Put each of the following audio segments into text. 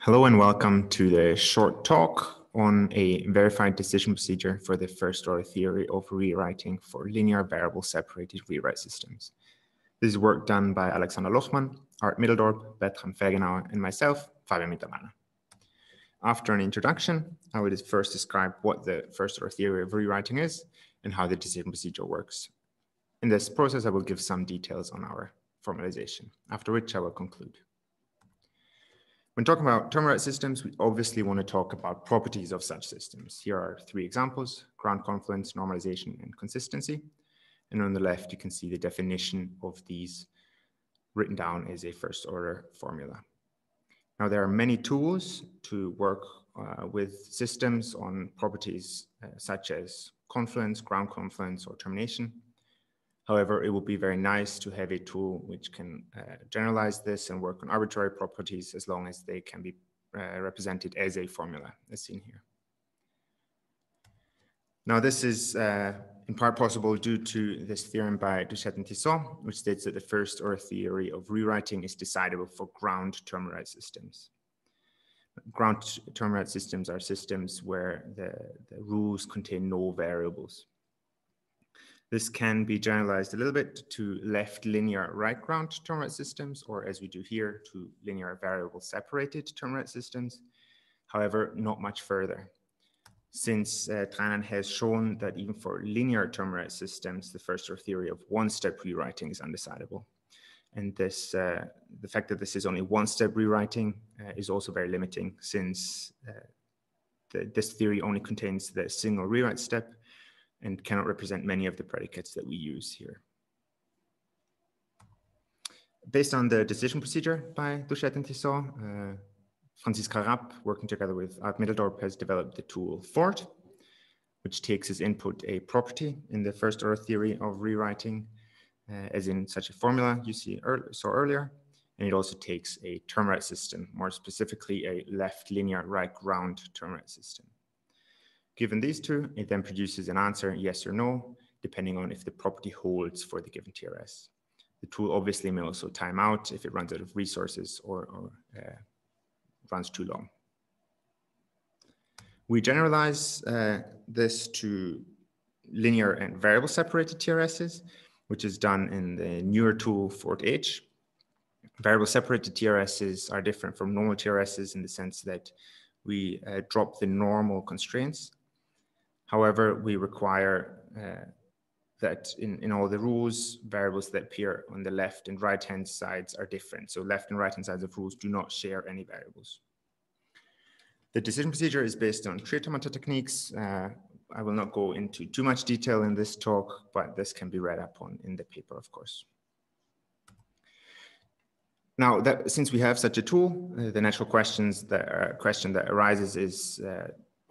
Hello and welcome to the short talk on a verified decision procedure for the first-order theory of rewriting for linear variable separated rewrite systems. This is work done by Alexander Lochmann, Art Middeldorp, Bertram Felgenauer, and myself, Fabian Mittermeier. After an introduction, I will first describe what the first-order theory of rewriting is and how the decision procedure works. In this process, I will give some details on our formalization, after which I will conclude. When talking about term rewrite systems, we obviously want to talk about properties of such systems. Here are three examples: ground confluence, normalization, and consistency. And on the left, you can see the definition of these written down as a first order formula. Now, there are many tools to work with systems on properties such as confluence, ground confluence, or termination. However, it would be very nice to have a tool which can generalize this and work on arbitrary properties as long as they can be represented as a formula, as seen here. Now, this is in part possible due to this theorem by Duchet and Tissot, which states that the first order theory of rewriting is decidable for ground term rewrite systems. Ground term rewrite systems are systems where the rules contain no variables. This can be generalized a little bit to left linear right ground term rewrite systems, or as we do here, to linear variable separated term rewrite systems. However, not much further, since Tranan has shown that even for linear term rewrite systems, the first order theory of one-step rewriting is undecidable. And this, the fact that this is only one-step rewriting is also very limiting, since this theory only contains the single rewrite step and cannot represent many of the predicates that we use here. Based on the decision procedure by Duchet and Tissot, Franziska Rapp, working together with Art Middeldorp, has developed the tool Fort, which takes as input a property in the first order theory of rewriting, as in such a formula you saw earlier. And it also takes a term rewrite system, more specifically a left linear right ground term rewrite system. Given these two, it then produces an answer, yes or no, depending on if the property holds for the given TRS. The tool obviously may also time out if it runs out of resources or runs too long. We generalize this to linear and variable separated TRSs, which is done in the newer tool FortH. Variable separated TRSs are different from normal TRSs in the sense that we drop the normal constraints. However, we require that in all the rules, variables that appear on the left and right-hand sides are different. So left and right-hand sides of rules do not share any variables. The decision procedure is based on tree automata techniques. I will not go into too much detail in this talk, but this can be read up on in the paper, of course. Now, since we have such a tool, the natural question that arises is,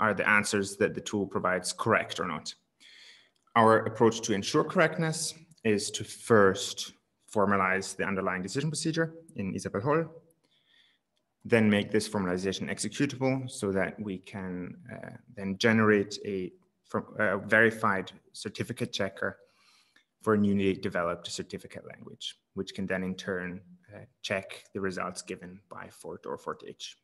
are the answers that the tool provides correct or not? Our approach to ensure correctness is to first formalize the underlying decision procedure in Isabelle Holl, then make this formalization executable so that we can then generate a verified certificate checker for a newly developed certificate language, which can then in turn check the results given by Fort or FortH.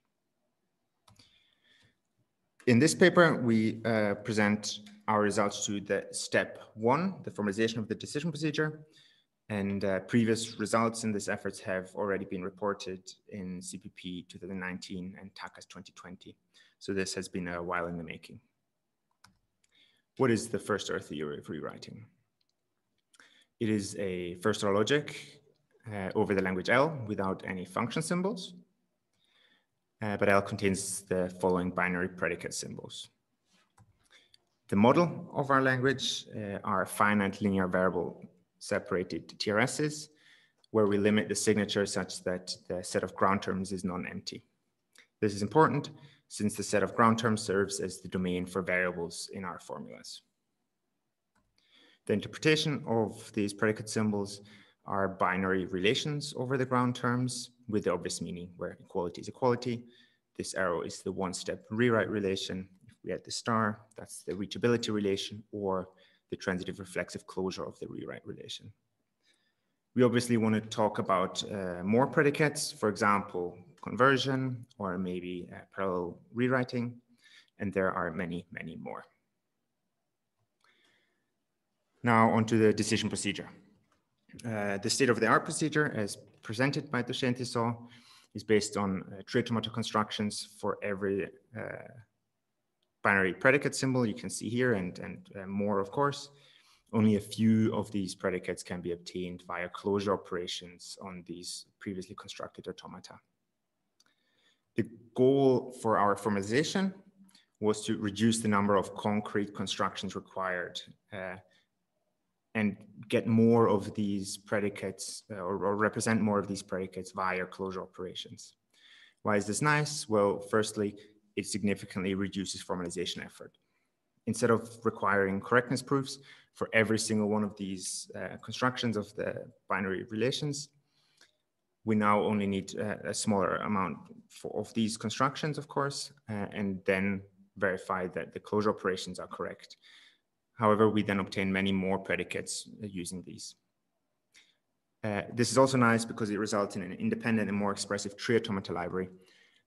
In this paper, we present our results to the step 1, the formalization of the decision procedure. And previous results in this efforts have already been reported in CPP 2019 and TACAS 2020. So this has been a while in the making. What is the first order theory of rewriting? It is a first order logic over the language L without any function symbols. But L contains the following binary predicate symbols. The model of our language are finite linear variable separated TRSs, where we limit the signature such that the set of ground terms is non-empty. This is important since the set of ground terms serves as the domain for variables in our formulas. The interpretation of these predicate symbols are binary relations over the ground terms with the obvious meaning where equality is equality. This arrow is the one-step rewrite relation. If we add the star, that's the reachability relation or the transitive reflexive closure of the rewrite relation. We obviously want to talk about more predicates, for example, conversion, or maybe parallel rewriting, and there are many, many more. Now onto the decision procedure. The state-of-the-art procedure, as presented by Duchenne Tissot, is based on three automata constructions for every binary predicate symbol you can see here, and more, of course. Only a few of these predicates can be obtained via closure operations on these previously constructed automata. The goal for our formalization was to reduce the number of concrete constructions required and get more of these predicates or represent more of these predicates via closure operations. Why is this nice? Well, firstly, it significantly reduces formalization effort. Instead of requiring correctness proofs for every single one of these constructions of the binary relations, we now only need a smaller amount of these constructions, of course, and then verify that the closure operations are correct. However, we then obtain many more predicates using these. This is also nice because it results in an independent and more expressive tree automata library,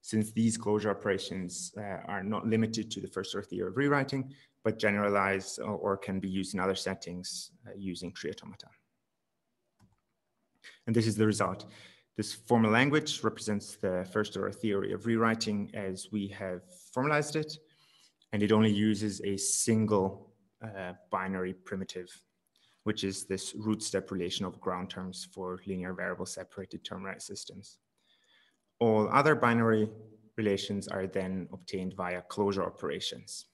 since these closure operations are not limited to the first order theory of rewriting, but generalize or can be used in other settings using tree automata. And this is the result. This formal language represents the first order theory of rewriting as we have formalized it, and it only uses a single binary primitive, which is this root step relation of ground terms for linear variable separated term-right systems. All other binary relations are then obtained via closure operations.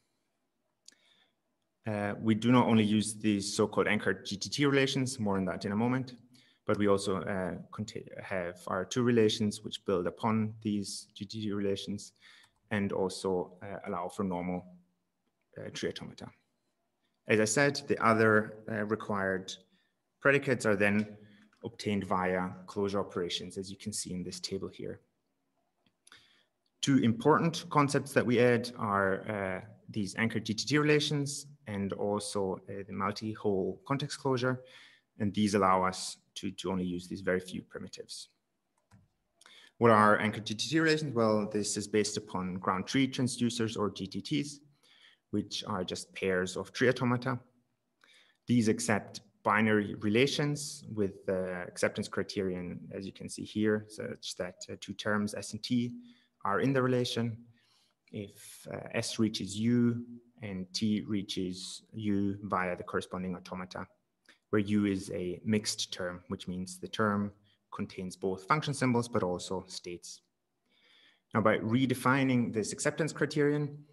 We do not only use these so-called anchored GTT relations, more on that in a moment, but we also have our two relations which build upon these GTT relations and also allow for normal tree automata. As I said, the other required predicates are then obtained via closure operations, as you can see in this table here. Two important concepts that we add are these anchored GTT relations and also the multi-hole context closure, and these allow us to only use these very few primitives. What are anchored GTT relations? Well, this is based upon ground tree transducers, or GTTs, which are just pairs of tree automata. These accept binary relations with the acceptance criterion, as you can see here, such that two terms S and T are in the relation. If S reaches U and T reaches U via the corresponding automata, where U is a mixed term, which means the term contains both function symbols but also states. Now, by redefining this acceptance criterion,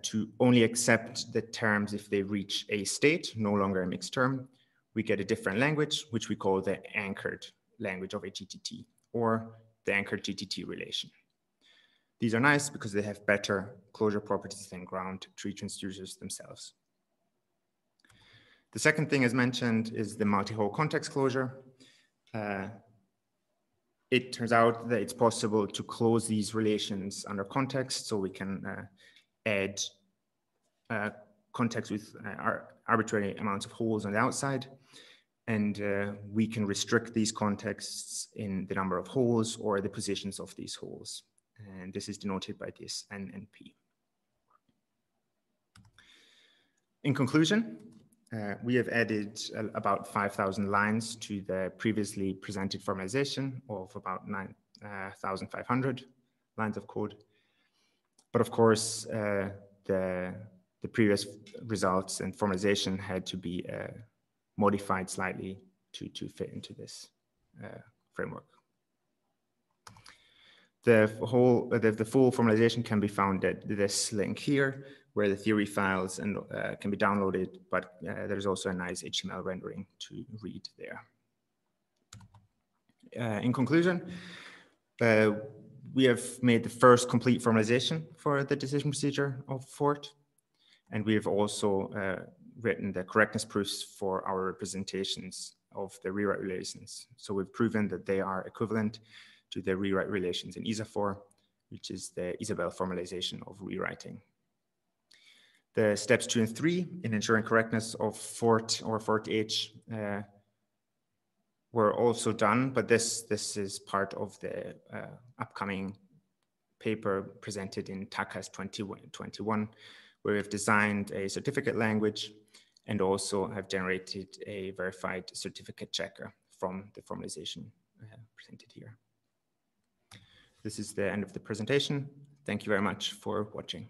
to only accept the terms if they reach a state, no longer a mixed term, we get a different language, which we call the anchored language of a GTT, or the anchored GTT relation. These are nice because they have better closure properties than ground tree transducers themselves. The second thing, as mentioned, is the multi-hole context closure. It turns out that it's possible to close these relations under context, so we can add context with arbitrary amounts of holes on the outside, and we can restrict these contexts in the number of holes or the positions of these holes. And this is denoted by this N and P. In conclusion, we have added about 5,000 lines to the previously presented formalization of about 9,500 lines of code. But of course, the previous results and formalization had to be modified slightly to fit into this framework. The full formalization can be found at this link here, where the theory files and can be downloaded, but there's also a nice HTML rendering to read there. In conclusion, we have made the first complete formalization for the decision procedure of FORT, and we have also written the correctness proofs for our representations of the rewrite relations. So we've proven that they are equivalent to the rewrite relations in ISA4, which is the Isabelle formalization of rewriting. The steps 2 and 3 in ensuring correctness of FORT or FORT-H were also done, but this is part of the upcoming paper presented in TACAS 2021, where we've designed a certificate language and also have generated a verified certificate checker from the formalization presented here. This is the end of the presentation. Thank you very much for watching.